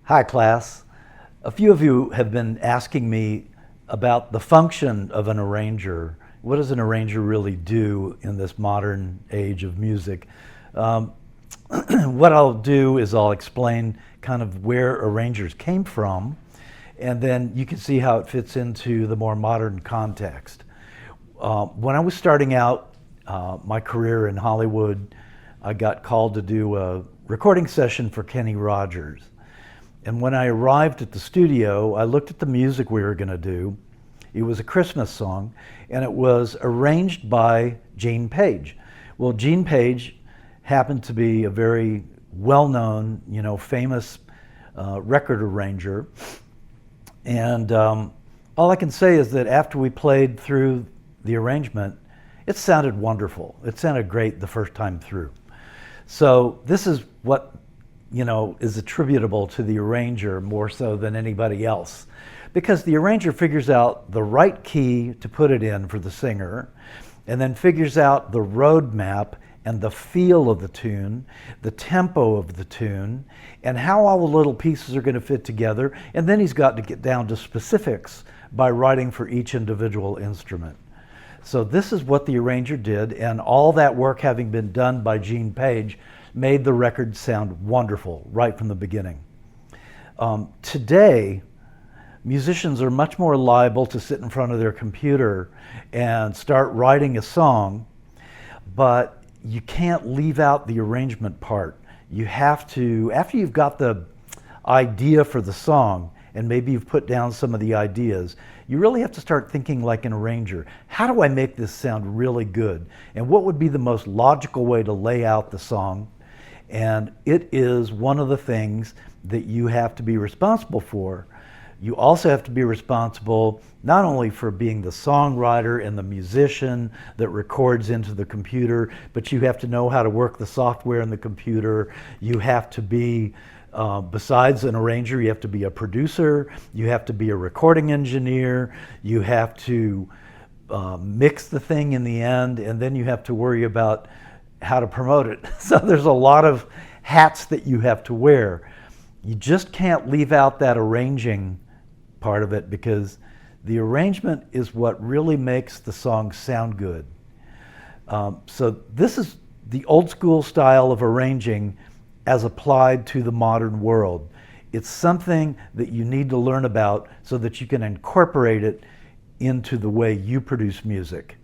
Hi, class. A few of you have been asking me about the function of an arranger. What does an arranger really do in this modern age of music? Um, what I'll do is I'll explain kind of where arrangers came from, and then you can see how it fits into the more modern context. When I was starting out my career in Hollywood, I got called to do a recording session for Kenny Rogers. And when I arrived at the studio, I looked at the music we were going to do. It was a Christmas song, and it was arranged by Gene Page. Well, Gene Page happened to be a very well-known, famous record arranger. And all I can say is that after we played through the arrangement, it sounded wonderful. It sounded great the first time through. So this is what is attributable to the arranger more so than anybody else. Because the arranger figures out the right key to put it in for the singer, and then figures out the roadmap and the feel of the tune, the tempo of the tune, and how all the little pieces are going to fit together. And then he's got to get down to specifics by writing for each individual instrument. So this is what the arranger did, and all that work having been done by Gene Page made the record sound wonderful right from the beginning. Today, musicians are much more liable to sit in front of their computer and start writing a song, but you can't leave out the arrangement part. You have to, after you've got the idea for the song, and maybe you've put down some of the ideas, you really have to start thinking like an arranger. How do I make this sound really good? And what would be the most logical way to lay out the song? And it is one of the things that you have to be responsible for. You also have to be responsible not only for being the songwriter and the musician that records into the computer, but you have to know how to work the software in the computer. You have to be, besides an arranger, you have to be a producer, you have to be a recording engineer, you have to mix the thing in the end, and then you have to worry about how to promote it. So there's a lot of hats that you have to wear. You just can't leave out that arranging part of it, because the arrangement is what really makes the song sound good. So this is the old school style of arranging as applied to the modern world. It's something that you need to learn about so that you can incorporate it into the way you produce music.